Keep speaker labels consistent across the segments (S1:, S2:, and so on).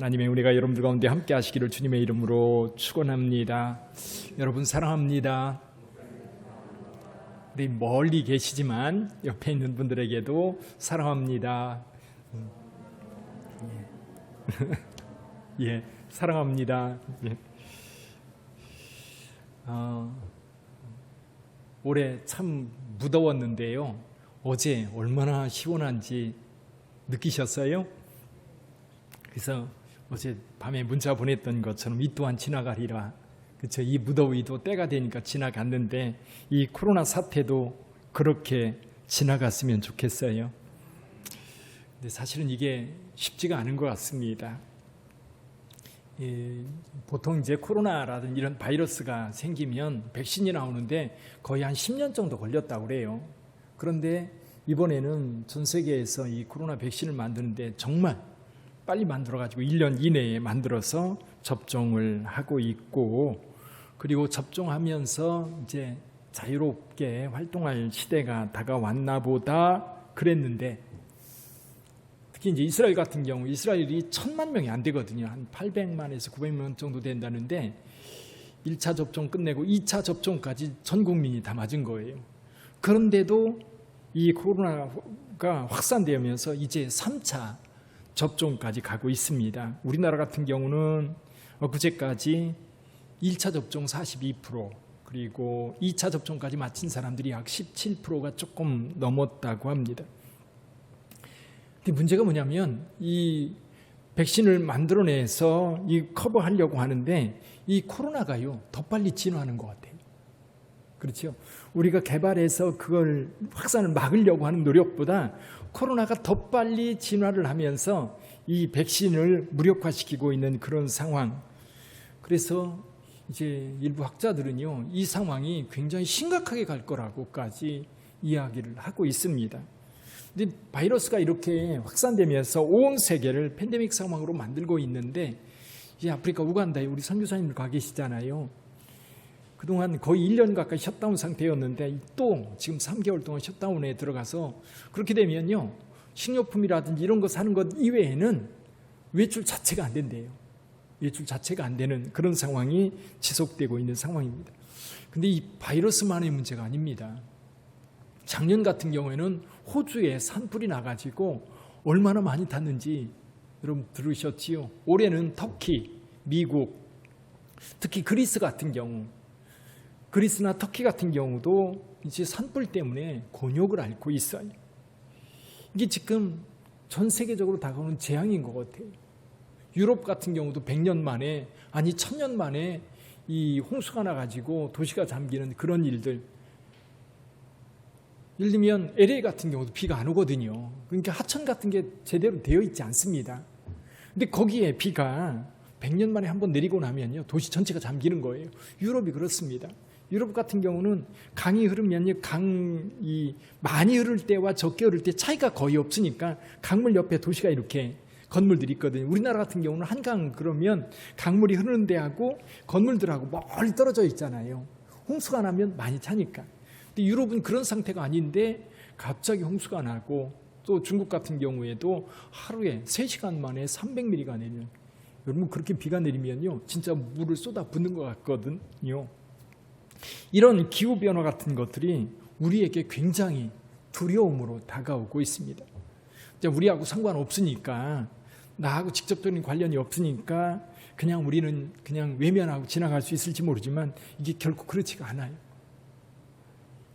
S1: 하나님의 은혜가 여러분들 가운데 함께 하시기를 주님의 이름으로 축원합니다. 여러분 사랑합니다. 우리 멀리 계시지만 옆에 있는 분들에게도 사랑합니다. 예, 사랑합니다. 예. 올해 참 무더웠는데요. 어제 얼마나 시원한지 느끼셨어요? 그래서 어제 밤에 문자 보냈던 것처럼 이 또한 지나가리라. 그렇죠? 이 무더위도 때가 되니까 지나갔는데 이 코로나 사태도 그렇게 지나갔으면 좋겠어요. 근데 사실은 이게 쉽지가 않은 것 같습니다. 보통 이제 코로나라든 이런 바이러스가 생기면 백신이 나오는데 거의 한 10년 정도 걸렸다고 그래요. 그런데 이번에는 전 세계에서 이 코로나 백신을 만드는데 정말 빨리 만들어가지고 1년 이내에 만들어서 접종을 하고 있고, 그리고 접종하면서 이제 자유롭게 활동할 시대가 다가왔나 보다 그랬는데, 특히 이제 이스라엘 같은 경우 이스라엘이 1000만 명이 안 되거든요. 한 800만에서 900만 정도 된다는데 1차 접종 끝내고 2차 접종까지 전 국민이 다 맞은 거예요. 그런데도 이 코로나가 확산되면서 이제 3차 접종까지 가고 있습니다. 우리나라 같은 경우는 엊그제까지 1차 접종 42%, 그리고 2차 접종까지 마친 사람들이 약 17%가 조금 넘었다고 합니다. 근데 문제가 뭐냐면 이 백신을 만들어내서 이 커버하려고 하는데 이 코로나가요 더 빨리 진화하는 것 같아요. 그렇죠? 우리가 개발해서 그걸 확산을 막으려고 하는 노력보다 코로나가 더 빨리 진화를 하면서 이 백신을 무력화시키고 있는 그런 상황. 그래서 이제 일부 학자들은요, 이 상황이 굉장히 심각하게 갈 거라고까지 이야기를 하고 있습니다. 근데 바이러스가 이렇게 확산되면서 온 세계를 팬데믹 상황으로 만들고 있는데, 이제 아프리카 우간다에 우리 선교사님들 가 계시잖아요. 그동안 거의 1년 가까이 셧다운 상태였는데 또 지금 3개월 동안 셧다운에 들어가서, 그렇게 되면요 식료품이라든지 이런 거 사는 것 이외에는 외출 자체가 안 된대요. 외출 자체가 안 되는 그런 상황이 지속되고 있는 상황입니다. 근데 이 바이러스만의 문제가 아닙니다. 작년 같은 경우에는 호주에 산불이 나가지고 얼마나 많이 탔는지 여러분 들으셨지요? 올해는 터키, 미국, 특히 그리스 같은 경우, 그리스나 터키 같은 경우도 이제 산불 때문에 곤욕을 앓고 있어요. 이게 지금 전 세계적으로 다가오는 재앙인 것 같아요. 유럽 같은 경우도 100년 만에, 아니 1000년 만에 이 홍수가 나가지고 도시가 잠기는 그런 일들. 예를 들면 LA 같은 경우도 비가 안 오거든요. 그러니까 하천 같은 게 제대로 되어 있지 않습니다. 근데 거기에 비가 100년 만에 한번 내리고 나면요 도시 전체가 잠기는 거예요. 유럽이 그렇습니다. 유럽 같은 경우는 강이 흐르면요, 강이 많이 흐를 때와 적게 흐를 때 차이가 거의 없으니까 강물 옆에 도시가 이렇게 건물들이 있거든요. 우리나라 같은 경우는 한강 그러면 강물이 흐르는 데하고 건물들하고 멀리 떨어져 있잖아요. 홍수가 나면 많이 차니까. 근데 유럽은 그런 상태가 아닌데 갑자기 홍수가 나고, 또 중국 같은 경우에도 하루에 3시간 만에 300mm가 내리는, 여러분 그렇게 비가 내리면요 진짜 물을 쏟아 붓는 것 같거든요. 이런 기후변화 같은 것들이 우리에게 굉장히 두려움으로 다가오고 있습니다. 우리하고 상관없으니까, 나하고 직접적인 관련이 없으니까 그냥 우리는 그냥 외면하고 지나갈 수 있을지 모르지만 이게 결코 그렇지가 않아요.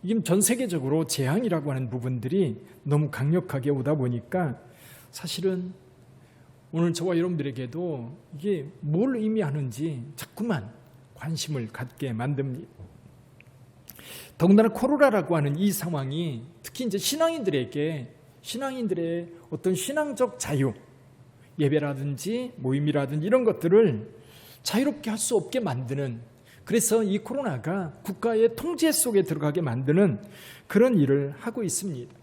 S1: 이게 전 세계적으로 재앙이라고 하는 부분들이 너무 강력하게 오다 보니까 사실은 오늘 저와 여러분들에게도 이게 뭘 의미하는지 자꾸만 관심을 갖게 만듭니다. 더군다나 코로나라고 하는 이 상황이 특히 이제 신앙인들의 어떤 신앙적 자유, 예배라든지 모임이라든지 이런 것들을 자유롭게 할 수 없게 만드는, 그래서 이 코로나가 국가의 통제 속에 들어가게 만드는 그런 일을 하고 있습니다.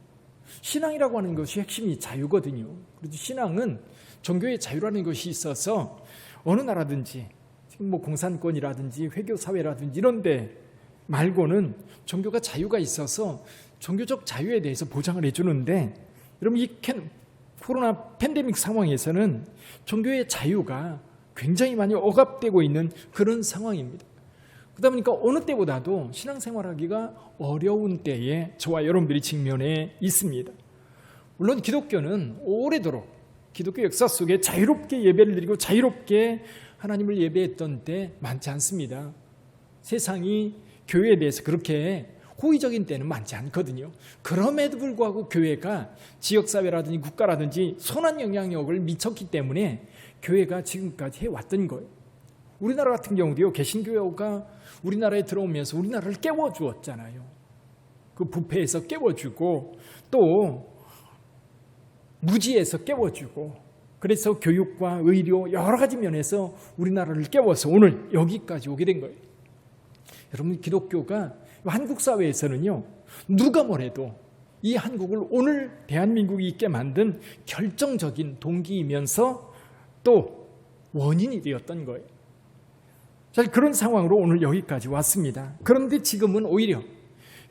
S1: 신앙이라고 하는 것이 핵심이 자유거든요. 그래서 신앙은 종교의 자유라는 것이 있어서 어느 나라든지 지금 뭐 공산권이라든지 회교사회라든지 이런 데 말고는 종교가 자유가 있어서 종교적 자유에 대해서 보장을 해주는데, 여러분 이 코로나 팬데믹 상황에서는 종교의 자유가 굉장히 많이 억압되고 있는 그런 상황입니다. 그러다 보니까 어느 때보다도 신앙생활하기가 어려운 때에 저와 여러분들이 직면해 있습니다. 물론 기독교는 오래도록 기독교 역사 속에 자유롭게 예배를 드리고 자유롭게 하나님을 예배했던 때 많지 않습니다. 세상이 교회에 대해서 그렇게 호의적인 때는 많지 않거든요. 그럼에도 불구하고 교회가 지역사회라든지 국가라든지 선한 영향력을 미쳤기 때문에 교회가 지금까지 해왔던 거예요. 우리나라 같은 경우도요, 개신교가 우리나라에 들어오면서 우리나라를 깨워주었잖아요. 그 부패에서 깨워주고 또 무지에서 깨워주고, 그래서 교육과 의료 여러 가지 면에서 우리나라를 깨워서 오늘 여기까지 오게 된 거예요. 여러분, 기독교가 한국 사회에서는요, 누가 뭐래도 이 한국을 오늘 대한민국이 있게 만든 결정적인 동기이면서 또 원인이 되었던 거예요. 자, 그런 상황으로 오늘 여기까지 왔습니다. 그런데 지금은 오히려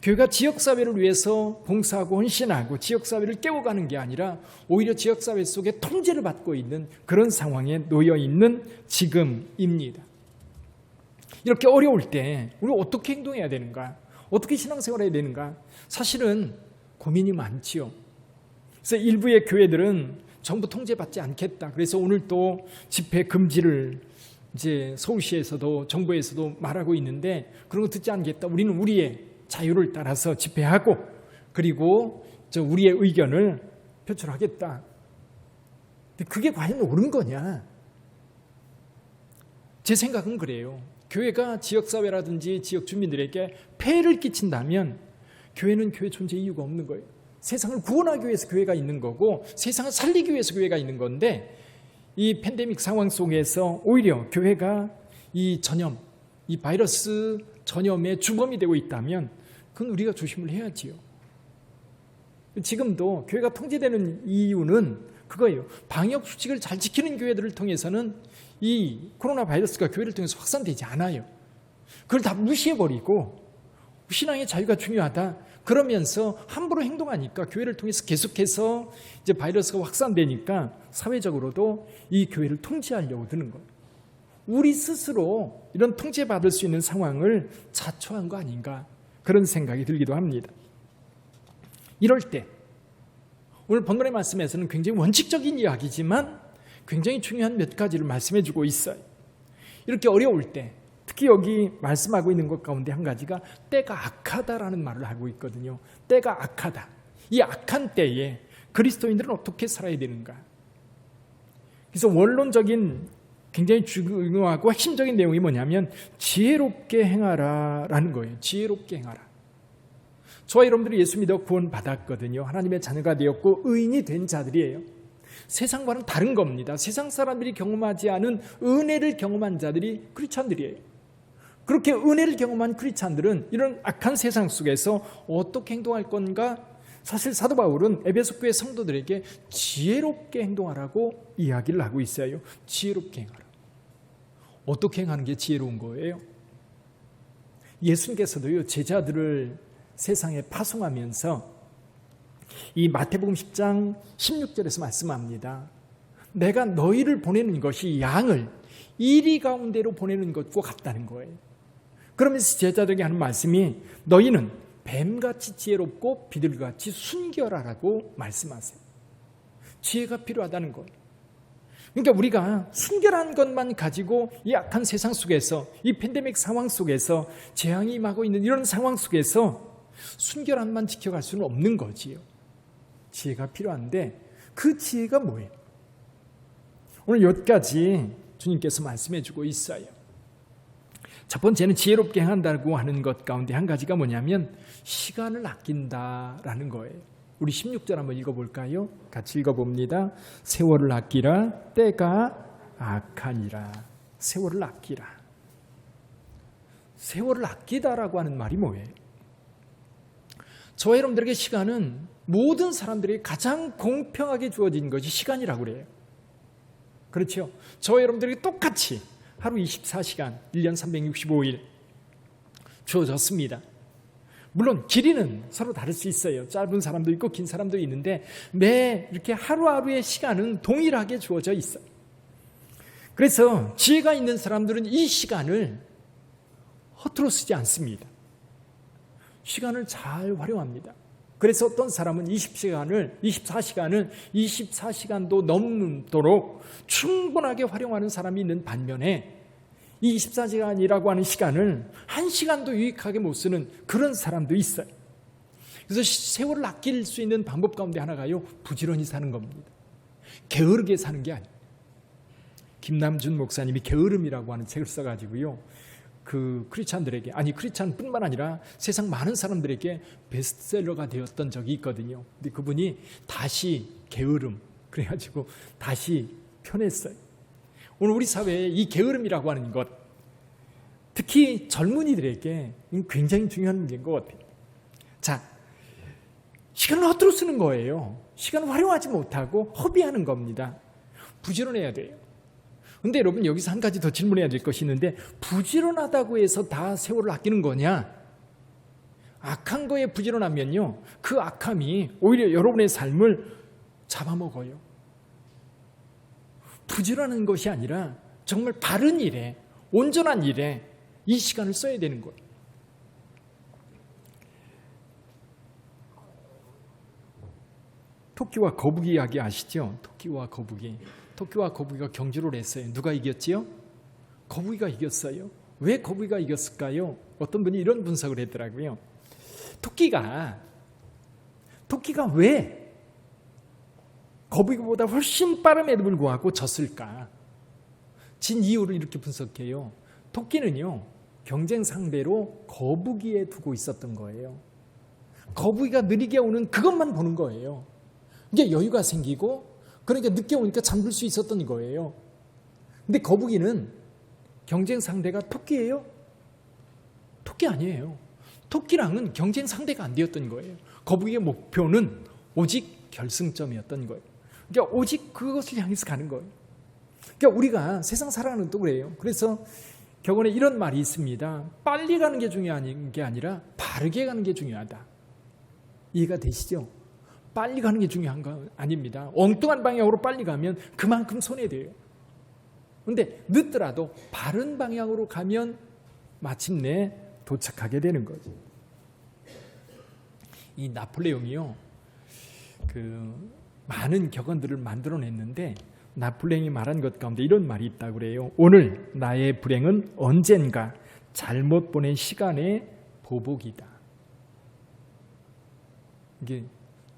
S1: 교회가 지역사회를 위해서 봉사하고 헌신하고 지역사회를 깨워가는 게 아니라 오히려 지역사회 속에 통제를 받고 있는 그런 상황에 놓여 있는 지금입니다. 이렇게 어려울 때 우리 어떻게 행동해야 되는가? 어떻게 신앙생활해야 되는가? 사실은 고민이 많지요. 그래서 일부의 교회들은 정부 통제받지 않겠다. 그래서 오늘 또 집회 금지를 이제 서울시에서도 정부에서도 말하고 있는데, 그런 거 듣지 않겠다. 우리는 우리의 자유를 따라서 집회하고 그리고 우리의 의견을 표출하겠다. 근데 그게 과연 옳은 거냐? 제 생각은 그래요. 교회가 지역사회라든지 지역 주민들에게 폐해를 끼친다면 교회는 교회 존재 이유가 없는 거예요. 세상을 구원하기 위해서 교회가 있는 거고 세상을 살리기 위해서 교회가 있는 건데, 이 팬데믹 상황 속에서 오히려 교회가 이 전염, 이 바이러스 전염의 주범이 되고 있다면 그건 우리가 조심을 해야지요. 지금도 교회가 통제되는 이유는 그거예요. 방역 수칙을 잘 지키는 교회들을 통해서는 이 코로나 바이러스가 교회를 통해서 확산되지 않아요. 그걸 다 무시해버리고 신앙의 자유가 중요하다 그러면서 함부로 행동하니까 교회를 통해서 계속해서 이제 바이러스가 확산되니까 사회적으로도 이 교회를 통제하려고 드는 거예요. 우리 스스로 이런 통제받을 수 있는 상황을 자초한 거 아닌가, 그런 생각이 들기도 합니다. 이럴 때 오늘 본문의 말씀에서는 굉장히 원칙적인 이야기지만 굉장히 중요한 몇 가지를 말씀해 주고 있어요. 이렇게 어려울 때 특히 여기 말씀하고 있는 것 가운데 한 가지가 때가 악하다라는 말을 하고 있거든요. 때가 악하다. 이 악한 때에 그리스도인들은 어떻게 살아야 되는가? 그래서 원론적인 굉장히 중요하고 핵심적인 내용이 뭐냐면 지혜롭게 행하라라는 거예요. 지혜롭게 행하라. 저와 여러분들이 예수 믿어 구원 받았거든요. 하나님의 자녀가 되었고 의인이 된 자들이에요. 세상과는 다른 겁니다. 세상 사람들이 경험하지 않은 은혜를 경험한 자들이 크리스찬들이에요. 그렇게 은혜를 경험한 크리스찬들은 이런 악한 세상 속에서 어떻게 행동할 건가? 사실 사도 바울은 에베소 교회 성도들에게 지혜롭게 행동하라고 이야기를 하고 있어요. 지혜롭게 행하라. 어떻게 행하는 게 지혜로운 거예요? 예수님께서도요, 제자들을 세상에 파송하면서 이 마태복음 10장 16절에서 말씀합니다. 내가 너희를 보내는 것이 양을 이리 가운데로 보내는 것과 같다는 거예요. 그러면서 제자들에게 하는 말씀이 너희는 뱀같이 지혜롭고 비둘기같이 순결하라고 말씀하세요. 지혜가 필요하다는 거예요. 그러니까 우리가 순결한 것만 가지고 이 악한 세상 속에서, 이 팬데믹 상황 속에서, 재앙이 임하고 있는 이런 상황 속에서 순결함만 지켜갈 수는 없는 거지요. 지혜가 필요한데 그 지혜가 뭐예요? 오늘 몇 가지 주님께서 말씀해 주고 있어요. 첫 번째는 지혜롭게 행한다고 하는 것 가운데 한 가지가 뭐냐면 시간을 아낀다라는 거예요. 우리 16절 한번 읽어볼까요? 같이 읽어봅니다. 세월을 아끼라, 때가 악하니라. 세월을 아끼라. 세월을 아끼다라고 하는 말이 뭐예요? 저와 여러분들에게 시간은 모든 사람들이 가장 공평하게 주어진 것이 시간이라고 그래요. 그렇죠? 저와 여러분들에게 똑같이 하루 24시간, 1년 365일 주어졌습니다. 물론 길이는 서로 다를 수 있어요. 짧은 사람도 있고 긴 사람도 있는데 매 이렇게 하루하루의 시간은 동일하게 주어져 있어요. 그래서 지혜가 있는 사람들은 이 시간을 허투루 쓰지 않습니다. 시간을 잘 활용합니다. 그래서 어떤 사람은 24시간을 24시간도 넘도록 충분하게 활용하는 사람이 있는 반면에 이 24시간이라고 하는 시간을 1시간도 유익하게 못 쓰는 그런 사람도 있어요. 그래서 세월을 아낄 수 있는 방법 가운데 하나가요, 부지런히 사는 겁니다. 게으르게 사는 게 아니에요. 김남준 목사님이 게으름이라고 하는 책을 써가지고요, 그 크리스찬들에게, 아니 크리스찬뿐만 아니라 세상 많은 사람들에게 베스트셀러가 되었던 적이 있거든요. 근데 그분이 다시 게으름 그래가지고 다시 펴냈어요. 오늘 우리 사회에 이 게으름이라고 하는 것, 특히 젊은이들에게 굉장히 중요한 문제인 것 같아요. 자, 시간을 허투루 쓰는 거예요. 시간을 활용하지 못하고 허비하는 겁니다. 부지런해야 돼요. 근데 여러분, 여기서 한 가지 더 질문해야 될 것이 있는데, 부지런하다고 해서 다 세월을 아끼는 거냐? 악한 거에 부지런하면요, 그 악함이 오히려 여러분의 삶을 잡아먹어요. 부지런한 것이 아니라 정말 바른 일에, 온전한 일에 이 시간을 써야 되는 거예요. 토끼와 거북이 이야기 아시죠? 토끼와 거북이가 경주를 했어요. 누가 이겼지요? 거북이가 이겼어요. 왜 거북이가 이겼을까요? 어떤 분이 이런 분석을 했더라고요. 토끼가 왜 거북이보다 훨씬 빠름에도 불구하고 졌을까? 진 이유를 이렇게 분석해요. 토끼는요, 경쟁 상대로 거북이에 두고 있었던 거예요. 거북이가 느리게 오는 그것만 보는 거예요. 이제 여유가 생기고, 그러니까 늦게 오니까 잠들 수 있었던 거예요. 근데 거북이는 경쟁 상대가 토끼예요? 토끼 아니에요. 토끼랑은 경쟁 상대가 안 되었던 거예요. 거북이의 목표는 오직 결승점이었던 거예요. 그러니까 오직 그것을 향해서 가는 거예요. 그러니까 우리가 세상 살아가는 것도 그래요. 그래서 격언에 이런 말이 있습니다. 빨리 가는 게 중요한 게 아니라 바르게 가는 게 중요하다. 이해가 되시죠? 빨리 가는 게 중요한 건 아닙니다. 엉뚱한 방향으로 빨리 가면 그만큼 손해돼요. 그런데 늦더라도 바른 방향으로 가면 마침내 도착하게 되는 거죠. 이 나폴레옹이요, 많은 격언들을 만들어냈는데, 나폴레옹이 말한 것 가운데 이런 말이 있다고 그래요. 오늘 나의 불행은 언젠가 잘못 보낸 시간의 보복이다. 이게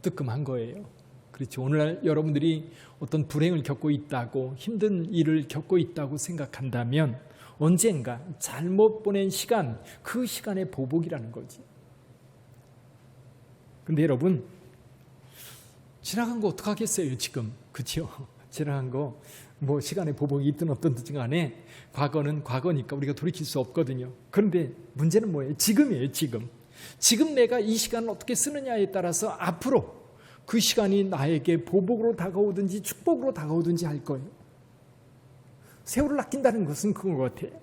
S1: 뜨끔한 거예요. 그렇죠. 오늘날 여러분들이 어떤 불행을 겪고 있다고, 힘든 일을 겪고 있다고 생각한다면 언젠가 잘못 보낸 시간, 그 시간의 보복이라는 거지. 근데 여러분, 지나간 거 어떡하겠어요 지금, 그렇죠? 지나간 거 뭐 시간의 보복이 있든 어떤지 간에 과거는 과거니까 우리가 돌이킬 수 없거든요. 그런데 문제는 뭐예요? 지금이에요. 지금 내가 이 시간을 어떻게 쓰느냐에 따라서 앞으로 그 시간이 나에게 보복으로 다가오든지 축복으로 다가오든지 할 거예요. 세월을 아낀다는 것은 그건 것 같아요.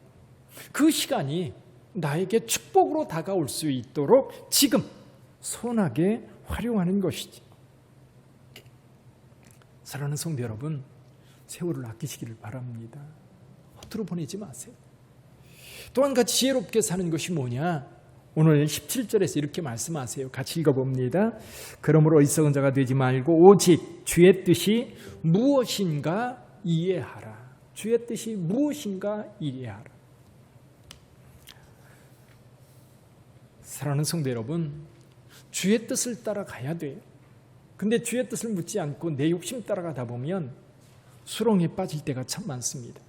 S1: 그 시간이 나에게 축복으로 다가올 수 있도록 지금 선하게 활용하는 것이지. 사랑하는 성도 여러분, 세월을 아끼시기를 바랍니다. 허투루 보내지 마세요. 또 한 가지 지혜롭게 사는 것이 뭐냐? 오늘 17절에서 이렇게 말씀하세요. 같이 읽어봅니다. 그러므로 어리석은 자가 되지 말고 오직 주의 뜻이 무엇인가 이해하라. 주의 뜻이 무엇인가 이해하라. 사랑하는 성도 여러분, 주의 뜻을 따라가야 돼요. 근데 주의 뜻을 묻지 않고 내 욕심 따라가다 보면 수렁에 빠질 때가 참 많습니다.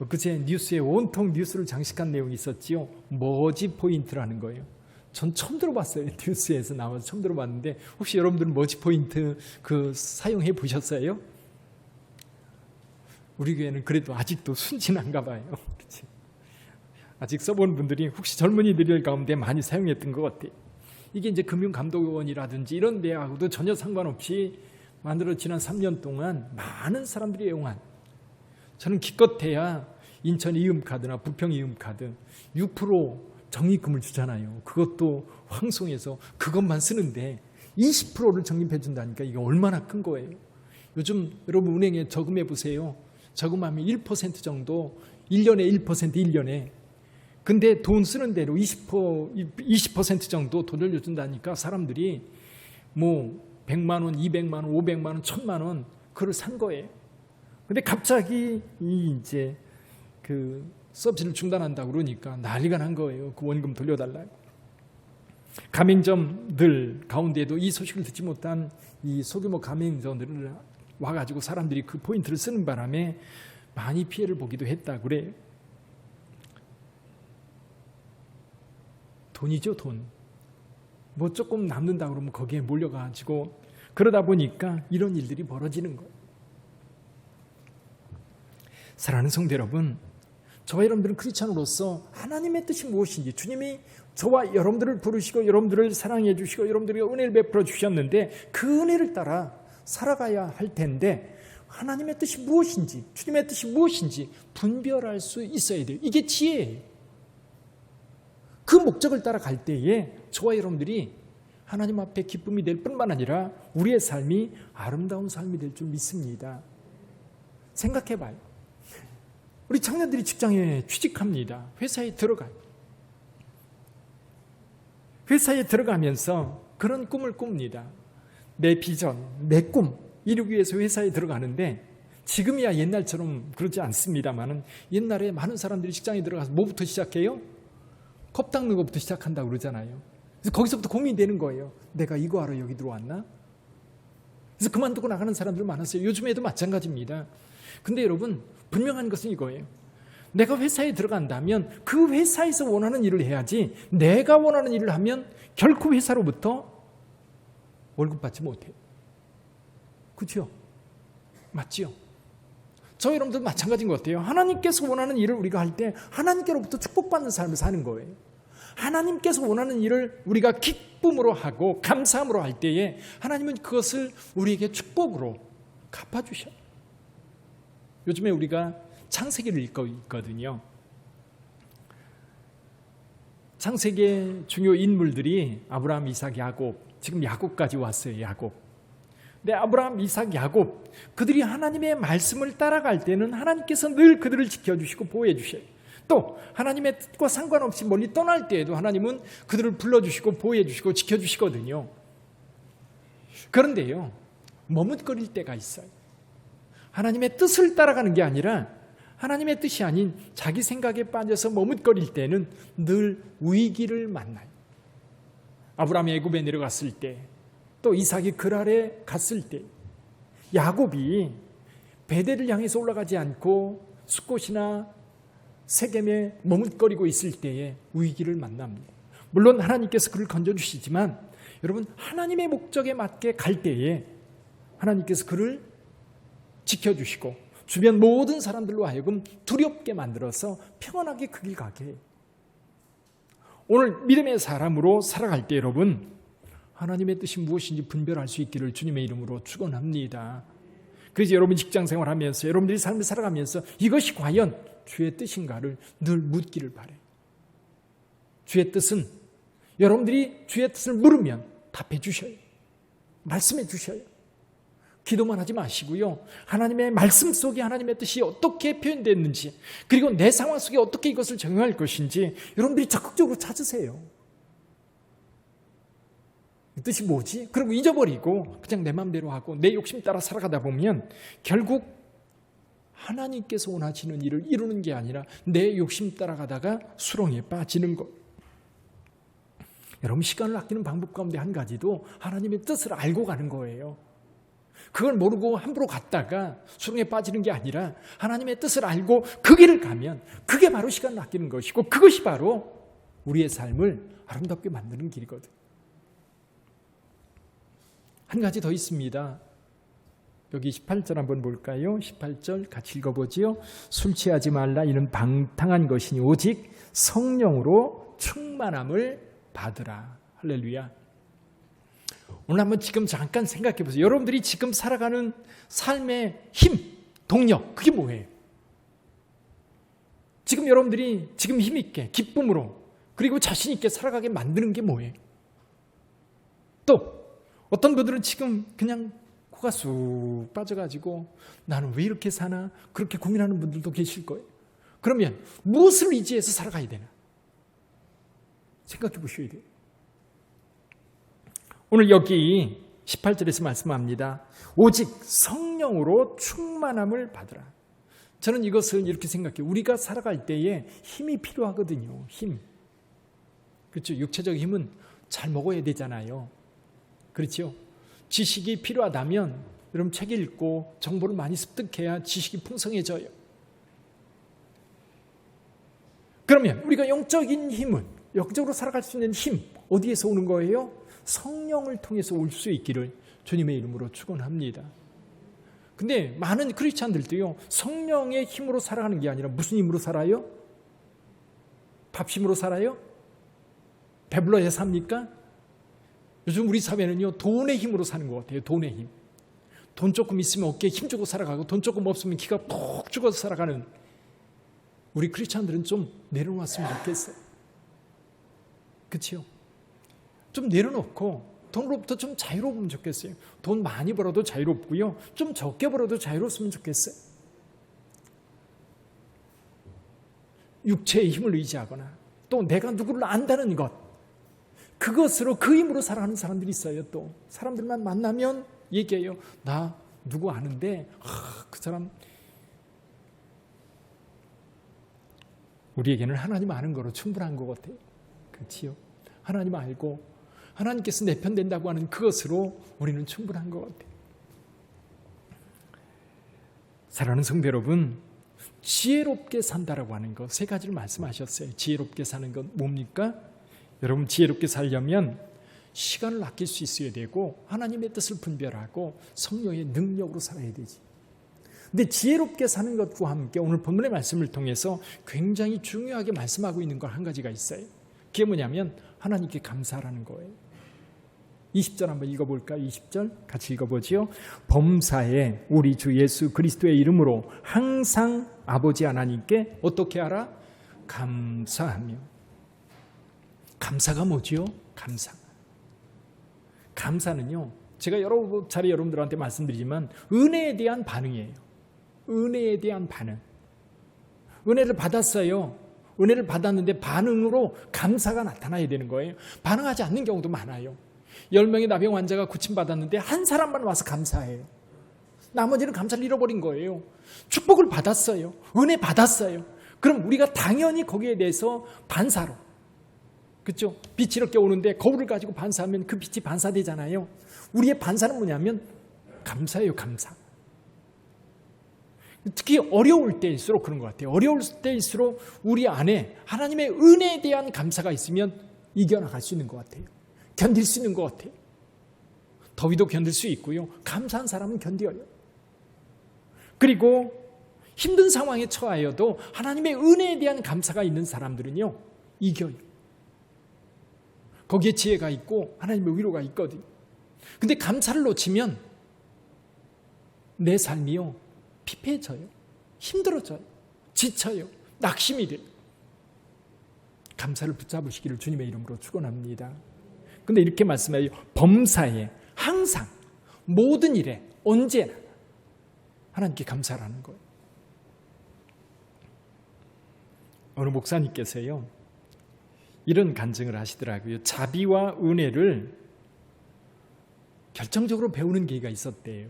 S1: 그제 뉴스에 온통 뉴스를 장식한 내용이 있었지요. 머지 포인트라는 거예요. 전 처음 들어봤어요. 뉴스에서 나와서 처음 들어봤는데, 혹시 여러분들은 머지 포인트 사용해 보셨어요? 우리 교회는 그래도 아직도 순진한가 봐요. 그치? 아직 써본 분들이 혹시 젊은이들 가운데 많이 사용했던 것 같아요. 이게 이제 금융감독원이라든지 이런 데하고도 전혀 상관없이 만들어 지난 3년 동안 많은 사람들이 애용한, 저는 기껏해야 인천 이음카드나 부평 이음카드 6% 적립금을 주잖아요. 그것도 황송해서 그것만 쓰는데 20%를 적립해 준다니까 이게 얼마나 큰 거예요. 요즘 여러분 은행에 저금해 보세요. 저금하면 1% 정도, 1년에 1%, 1년에. 근데 돈 쓰는 대로 20% 정도 돈 돌려준다니까 사람들이 뭐 100만 원, 200만 원, 500만 원, 1000만 원 그걸 산 거예요. 근데 갑자기 이제 그 서비스를 중단한다고 그러니까 난리가 난 거예요. 그 원금 돌려달라고. 가맹점들 가운데도 이 소식을 듣지 못한 이 소규모 가맹점들을 와가지고 사람들이 그 포인트를 쓰는 바람에 많이 피해를 보기도 했다고 그래요. 돈이죠, 돈. 뭐 조금 남는다 그러면 거기에 몰려가지고 그러다 보니까 이런 일들이 벌어지는 거예요. 사랑하는 성도 여러분, 저와 여러분들은 크리스찬으로서 하나님의 뜻이 무엇인지, 주님이 저와 여러분들을 부르시고 여러분들을 사랑해 주시고 여러분들에게 은혜를 베풀어 주셨는데 그 은혜를 따라 살아가야 할 텐데 하나님의 뜻이 무엇인지, 주님의 뜻이 무엇인지 분별할 수 있어야 돼요. 이게 지혜예요. 그 목적을 따라 갈 때에 저와 여러분들이 하나님 앞에 기쁨이 될 뿐만 아니라 우리의 삶이 아름다운 삶이 될 줄 믿습니다. 생각해 봐요. 우리 청년들이 직장에 취직합니다. 회사에 들어가요. 회사에 들어가면서 그런 꿈을 꿉니다. 내 비전, 내 꿈 이루기 위해서 회사에 들어가는데 지금이야 옛날처럼 그러지 않습니다만은 옛날에 많은 사람들이 직장에 들어가서 뭐부터 시작해요? 컵 닦는 것부터 시작한다고 그러잖아요. 그래서 거기서부터 고민이 되는 거예요. 내가 이거 하러 여기 들어왔나? 그래서 그만두고 나가는 사람들 많았어요. 요즘에도 마찬가지입니다. 근데 여러분 분명한 것은 이거예요. 내가 회사에 들어간다면 그 회사에서 원하는 일을 해야지 내가 원하는 일을 하면 결코 회사로부터 월급 받지 못해요. 그렇죠? 맞지요? 저 여러분들 마찬가지인 것 같아요. 하나님께서 원하는 일을 우리가 할 때 하나님께로부터 축복받는 삶을 사는 거예요. 하나님께서 원하는 일을 우리가 기쁨으로 하고 감사함으로 할 때에 하나님은 그것을 우리에게 축복으로 갚아주셔요. 요즘에 우리가 창세기를 읽고 있거든요. 창세기의 중요 인물들이 아브라함, 이삭, 야곱, 지금 야곱까지 왔어요. 야곱. 근데 아브라함, 이삭, 야곱 그들이 하나님의 말씀을 따라갈 때는 하나님께서 늘 그들을 지켜주시고 보호해 주셔요. 또 하나님의 뜻과 상관없이 멀리 떠날 때에도 하나님은 그들을 불러주시고 보호해 주시고 지켜주시거든요. 그런데요, 머뭇거릴 때가 있어요. 하나님의 뜻을 따라가는 게 아니라 하나님의 뜻이 아닌 자기 생각에 빠져서 머뭇거릴 때는 늘 위기를 만나요. 아브라함이 애굽에 내려갔을 때, 또 이삭이 그랄에 갔을 때, 야곱이 베델을 향해서 올라가지 않고 숫곳이나 세겜에 머뭇거리고 있을 때에 위기를 만납니다. 물론 하나님께서 그를 건져주시지만 여러분 하나님의 목적에 맞게 갈 때에 하나님께서 그를 지켜주시고 주변 모든 사람들로 하여금 두렵게 만들어서 평안하게 그 길 가게 해요. 오늘 믿음의 사람으로 살아갈 때 여러분 하나님의 뜻이 무엇인지 분별할 수 있기를 주님의 이름으로 축원합니다. 그래서 여러분 직장 생활하면서 여러분들이 삶을 살아가면서 이것이 과연 주의 뜻인가를 늘 묻기를 바라요. 주의 뜻은 여러분들이 주의 뜻을 물으면 답해 주셔요. 말씀해 주셔요. 기도만 하지 마시고요. 하나님의 말씀 속에 하나님의 뜻이 어떻게 표현됐는지 그리고 내 상황 속에 어떻게 이것을 적용할 것인지 여러분들이 적극적으로 찾으세요. 이 뜻이 뭐지? 그리고 잊어버리고 그냥 내 마음대로 하고 내 욕심 따라 살아가다 보면 결국 하나님께서 원하시는 일을 이루는 게 아니라 내 욕심 따라가다가 수렁에 빠지는 것. 여러분 시간을 아끼는 방법 가운데 한 가지도 하나님의 뜻을 알고 가는 거예요. 그걸 모르고 함부로 갔다가 수렁에 빠지는 게 아니라 하나님의 뜻을 알고 그 길을 가면 그게 바로 시간을 아끼는 것이고 그것이 바로 우리의 삶을 아름답게 만드는 길이거든. 한 가지 더 있습니다. 여기 18절 한번 볼까요? 18절 같이 읽어보지요. 술 취하지 말라 이는 방탕한 것이니 오직 성령으로 충만함을 받으라. 할렐루야. 오늘 한번 지금 잠깐 생각해 보세요. 여러분들이 지금 살아가는 삶의 힘, 동력, 그게 뭐예요? 지금 여러분들이 지금 힘있게 기쁨으로 그리고 자신 있게 살아가게 만드는 게 뭐예요? 또 어떤 분들은 지금 그냥 코가 쑥 빠져가지고 나는 왜 이렇게 사나 그렇게 고민하는 분들도 계실 거예요. 그러면 무엇을 의지해서 살아가야 되나? 생각해 보셔야 돼요. 오늘 여기 18절에서 말씀합니다. 오직 성령으로 충만함을 받으라. 저는 이것을 이렇게 생각해요. 우리가 살아갈 때에 힘이 필요하거든요. 힘. 그렇죠. 육체적 힘은 잘 먹어야 되잖아요. 그렇죠. 지식이 필요하다면 여러분 책 읽고 정보를 많이 습득해야 지식이 풍성해져요. 그러면 우리가 영적인 힘은, 영적으로 살아갈 수 있는 힘 어디에서 오는 거예요? 성령을 통해서 올 수 있기를 주님의 이름으로 축원합니다. 근데 많은 크리스찬들도요, 성령의 힘으로 살아가는 게 아니라 무슨 힘으로 살아요? 밥심으로 살아요? 배불러야 삽니까? 요즘 우리 사회는요, 돈의 힘으로 사는 것 같아요. 돈의 힘. 돈 조금 있으면 어깨에 힘주고 살아가고 돈 조금 없으면 기가 푹 죽어서 살아가는 우리 크리스찬들은 좀 내려놨으면 좋겠어요. 그렇죠? 좀 내려놓고 돈으로부터 좀 자유로우면 좋겠어요. 돈 많이 벌어도 자유롭고요. 좀 적게 벌어도 자유로웠으면 좋겠어요. 육체의 힘을 의지하거나 또 내가 누구를 안다는 것, 그것으로 그 힘으로 살아가는 사람들이 있어요. 또 사람들만 만나면 얘기해요. 나 누구 아는데 그 사람 우리에게는 하나님 아는 거로 충분한 것 같아요. 그렇지요? 하나님 알고 하나님께서 내 편 된다고 하는 그것으로 우리는 충분한 것 같아요. 사랑하는 성도 여러분, 지혜롭게 산다라고 하는 것 세 가지를 말씀하셨어요. 지혜롭게 사는 건 뭡니까? 여러분, 지혜롭게 살려면 시간을 아낄 수 있어야 되고 하나님의 뜻을 분별하고 성령의 능력으로 살아야 되지. 근데 지혜롭게 사는 것과 함께 오늘 본문의 말씀을 통해서 굉장히 중요하게 말씀하고 있는 것 한 가지가 있어요. 그게 뭐냐면 하나님께 감사하라는 거예요. 20절 한번 읽어볼까요? 20절 같이 읽어보지요. 범사에 우리 주 예수 그리스도의 이름으로 항상 아버지 하나님께 어떻게 하라? 감사하며. 감사가 뭐지요? 감사. 감사는요, 제가 여러 차례 여러분들한테 말씀드리지만 은혜에 대한 반응이에요. 은혜에 대한 반응. 은혜를 받았어요. 은혜를 받았는데 반응으로 감사가 나타나야 되는 거예요. 반응하지 않는 경우도 많아요. 10명의 나병 환자가 고침받았는데 한 사람만 와서 감사해요. 나머지는 감사를 잃어버린 거예요. 축복을 받았어요. 은혜 받았어요. 그럼 우리가 당연히 거기에 대해서 반사로, 그렇죠? 빛이 이렇게 오는데 거울을 가지고 반사하면 그 빛이 반사되잖아요. 우리의 반사는 뭐냐면 감사예요. 감사. 특히 어려울 때일수록 그런 것 같아요. 어려울 때일수록 우리 안에 하나님의 은혜에 대한 감사가 있으면 이겨나갈 수 있는 것 같아요. 견딜 수 있는 것 같아요. 더위도 견딜 수 있고요. 감사한 사람은 견뎌요. 그리고 힘든 상황에 처하여도 하나님의 은혜에 대한 감사가 있는 사람들은요, 이겨요. 거기에 지혜가 있고 하나님의 위로가 있거든요. 근데 감사를 놓치면 내 삶이요, 피폐해져요. 힘들어져요. 지쳐요. 낙심이 돼요. 감사를 붙잡으시기를 주님의 이름으로 축원합니다. 근데 이렇게 말씀해요. 범사에 항상 모든 일에 언제나 하나님께 감사라는 거예요. 어느 목사님께서요, 이런 간증을 하시더라고요. 자비와 은혜를 결정적으로 배우는 기회가 있었대요.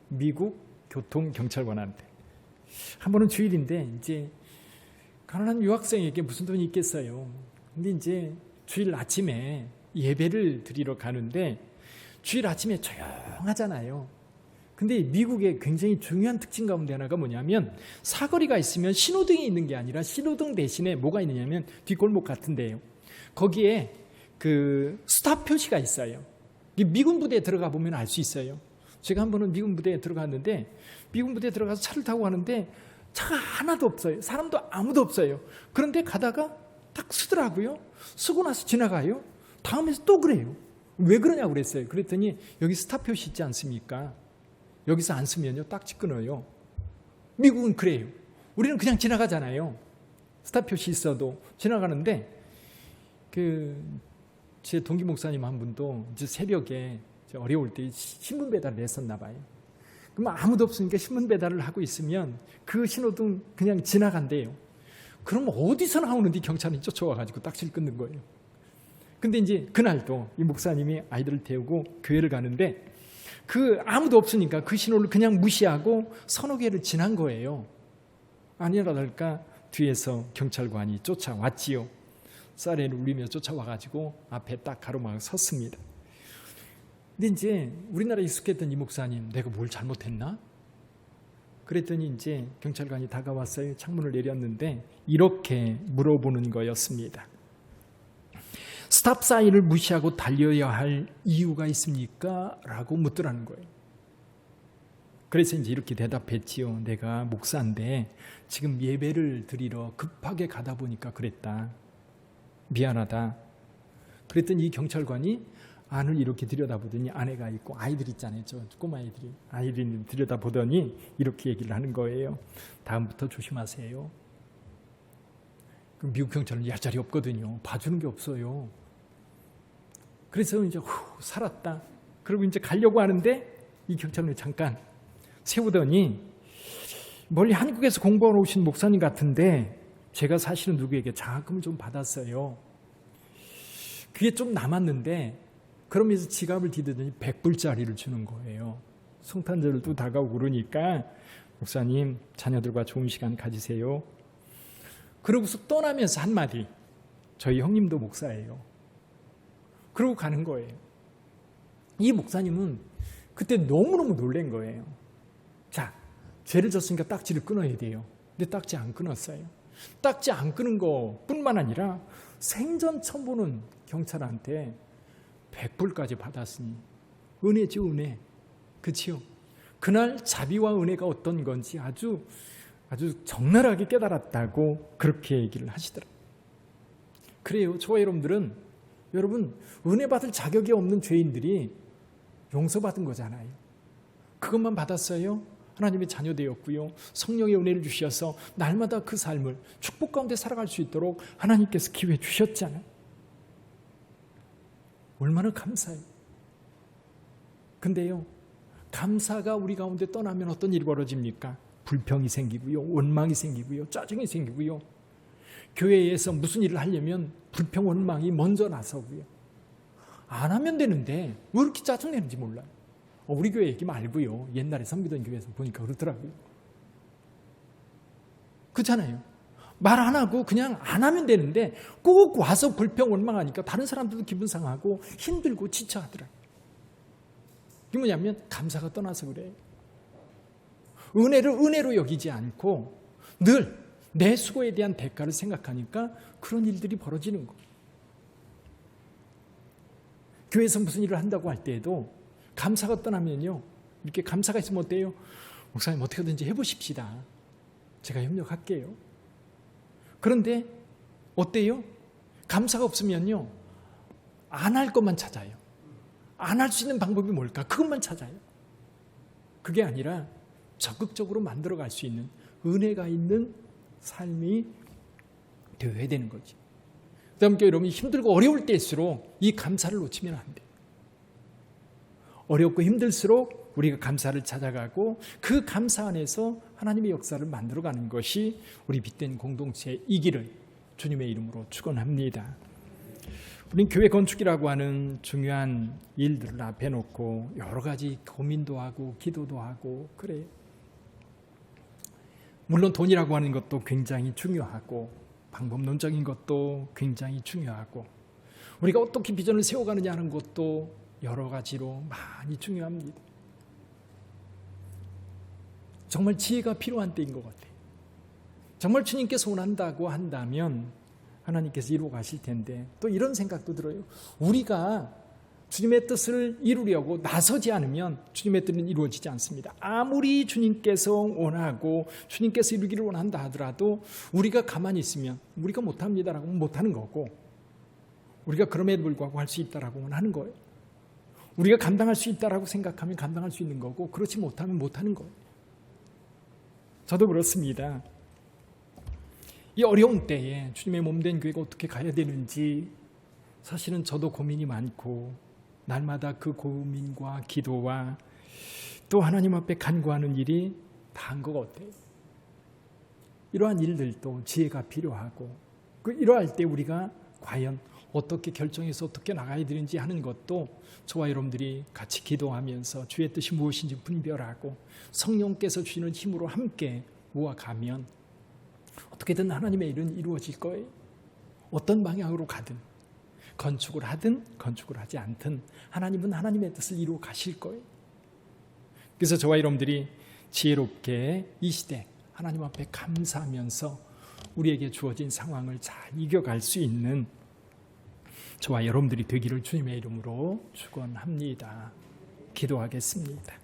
S1: 미국 교통경찰관한테. 한 번은 주일인데 이제 가난한 유학생에게 무슨 돈이 있겠어요. 근데 이제 주일 아침에 예배를 드리러 가는데 주일 아침에 조용하잖아요. 근데 미국의 굉장히 중요한 특징 가운데 하나가 뭐냐면 사거리가 있으면 신호등이 있는 게 아니라 신호등 대신에 뭐가 있느냐면 뒷골목 같은데요. 거기에 그 스탑 표시가 있어요. 미군 부대에 들어가 보면 알 수 있어요. 제가 한 번은 미군 부대에 들어갔는데 미군 부대에 들어가서 차를 타고 가는데 차가 하나도 없어요. 사람도 아무도 없어요. 그런데 가다가 딱 쓰더라고요. 쓰고 나서 지나가요. 다음에서 또 그래요. 왜 그러냐고 그랬어요. 그랬더니 여기 스탑 표시 있지 않습니까? 여기서 안 쓰면요 딱지 끊어요. 미국은 그래요. 우리는 그냥 지나가잖아요. 스탑 표시 있어도 지나가는데 제 동기 목사님 한 분도 이제 새벽에 어려울 때 신문 배달을 했었나 봐요. 그럼 아무도 없으니까 신문 배달을 하고 있으면 그 신호등 그냥 지나간대요. 그럼 어디서 나오는지 경찰이 쫓아와가지고 딱지를 끊는 거예요. 근데 이제 그날도 이 목사님이 아이들을 태우고 교회를 가는데 아무도 없으니까 그 신호를 그냥 무시하고 서너 개를 지난 거예요. 아니라 다를까 뒤에서 경찰관이 쫓아왔지요. 사이렌을 울리며 쫓아와가지고 앞에 딱 가로막아 섰습니다. 근데 이제 우리나라에 익숙했던 이 목사님, 내가 뭘 잘못했나? 그랬더니 이제 경찰관이 다가왔어요. 창문을 내렸는데 이렇게 물어보는 거였습니다. 스탑 사인을 무시하고 달려야 할 이유가 있습니까? 라고 묻더라는 거예요. 그래서 이제 이렇게 대답했지요. 내가 목사인데 지금 예배를 드리러 급하게 가다 보니까 그랬다. 미안하다. 그랬더니 이 경찰관이 안을 이렇게 들여다보더니 아내가 있고 아이들 있잖아요. 저 꼬마 아이들이 들여다보더니 이렇게 얘기를 하는 거예요. 다음부터 조심하세요. 미국 경찰은 얄짤이 없거든요. 봐주는 게 없어요. 그래서 이제 살았다. 그리고 이제 가려고 하는데 이 경찰관이 잠깐 세우더니 멀리 한국에서 공부하러 오신 목사님 같은데 제가 사실은 누구에게 장학금을 좀 받았어요. 그게 좀 남았는데 그러면서 지갑을 뒤더니 100불짜리를 주는 거예요. 성탄절도 다가오고 그러니까 목사님 자녀들과 좋은 시간 가지세요. 그러고서 떠나면서 한마디, 저희 형님도 목사예요. 그러고 가는 거예요. 이 목사님은 그때 너무너무 놀란 거예요. 자, 죄를 졌으니까 딱지를 끊어야 돼요. 근데 딱지 안 끊었어요. 딱지 안 끊은 것뿐만 아니라 생전 처음 보는 경찰한테 100불까지 받았으니 은혜죠, 은혜. 그치요? 그날 자비와 은혜가 어떤 건지 아주 적나라하게 깨달았다고 그렇게 얘기를 하시더라고요. 그래요. 저와 여러분들은 은혜 받을 자격이 없는 죄인들이 용서받은 거잖아요. 그것만 받았어요. 하나님의 자녀 되었고요. 성령의 은혜를 주셔서 날마다 그 삶을 축복 가운데 살아갈 수 있도록 하나님께서 기회 주셨잖아요. 얼마나 감사해요. 근데요, 감사가 우리 가운데 떠나면 어떤 일이 벌어집니까? 불평이 생기고요, 원망이 생기고요, 짜증이 생기고요. 교회에서 무슨 일을 하려면 불평, 원망이 먼저 나서고요. 안 하면 되는데 왜 이렇게 짜증내는지 몰라요. 우리 교회 얘기 말고요. 옛날에 섬기던 교회에서 보니까 그렇더라고요. 그렇잖아요. 말 안 하고 그냥 안 하면 되는데 꼭 와서 불평 원망하니까 다른 사람들도 기분 상하고 힘들고 지쳐하더라고요. 이게 뭐냐면 감사가 떠나서 그래요. 은혜를 은혜로 여기지 않고 늘 내 수고에 대한 대가를 생각하니까 그런 일들이 벌어지는 거예요. 교회에서 무슨 일을 한다고 할 때에도 감사가 떠나면요, 이렇게 감사가 있으면 어때요? 목사님 어떻게든지 해보십시다. 제가 협력할게요. 그런데 어때요? 감사가 없으면요, 안 할 것만 찾아요. 안 할 수 있는 방법이 뭘까? 그것만 찾아요. 그게 아니라 적극적으로 만들어갈 수 있는 은혜가 있는 삶이 되어야 되는 거지. 그다음에 여러분이 힘들고 어려울 때일수록 이 감사를 놓치면 안 돼요. 어렵고 힘들수록 우리가 감사를 찾아가고 그 감사 안에서 하나님의 역사를 만들어가는 것이 우리 빛된 공동체이기를 주님의 이름으로 축원합니다. 우린 교회 건축이라고 하는 중요한 일들을 앞에 놓고 여러 가지 고민도 하고 기도도 하고 그래요. 물론 돈이라고 하는 것도 굉장히 중요하고 방법론적인 것도 굉장히 중요하고 우리가 어떻게 비전을 세워가느냐 하는 것도 여러 가지로 많이 중요합니다. 정말 지혜가 필요한 때인 것 같아요. 정말 주님께서 원한다고 한다면 하나님께서 이루어 가실 텐데 또 이런 생각도 들어요. 우리가 주님의 뜻을 이루려고 나서지 않으면 주님의 뜻은 이루어지지 않습니다. 아무리 주님께서 원하고 주님께서 이루기를 원한다 하더라도 우리가 가만히 있으면 우리가 못합니다라고 하면 못하는 거고 우리가 그럼에도 불구하고 할 수 있다라고 하는 거예요. 우리가 감당할 수 있다라고 생각하면 감당할 수 있는 거고 그렇지 못하면 못하는 거예요. 저도 그렇습니다. 이 어려운 때에 주님의 몸된 교회가 어떻게 가야 되는지 사실은 저도 고민이 많고 날마다 그 고민과 기도와 또 하나님 앞에 간구하는 일이 다한 것 같아요. 이러한 일들도 지혜가 필요하고 이러할 때 우리가 과연 어떻게 결정해서 어떻게 나가야 되는지 하는 것도 저와 여러분들이 같이 기도하면서 주의 뜻이 무엇인지 분별하고 성령께서 주시는 힘으로 함께 모아가면 어떻게든 하나님의 일은 이루어질 거예요. 어떤 방향으로 가든 건축을 하든 건축을 하지 않든 하나님은 하나님의 뜻을 이루어 가실 거예요. 그래서 저와 여러분들이 지혜롭게 이 시대 하나님 앞에 감사하면서 우리에게 주어진 상황을 잘 이겨갈 수 있는 저와 여러분들이 되기를 주님의 이름으로 축원합니다. 기도하겠습니다.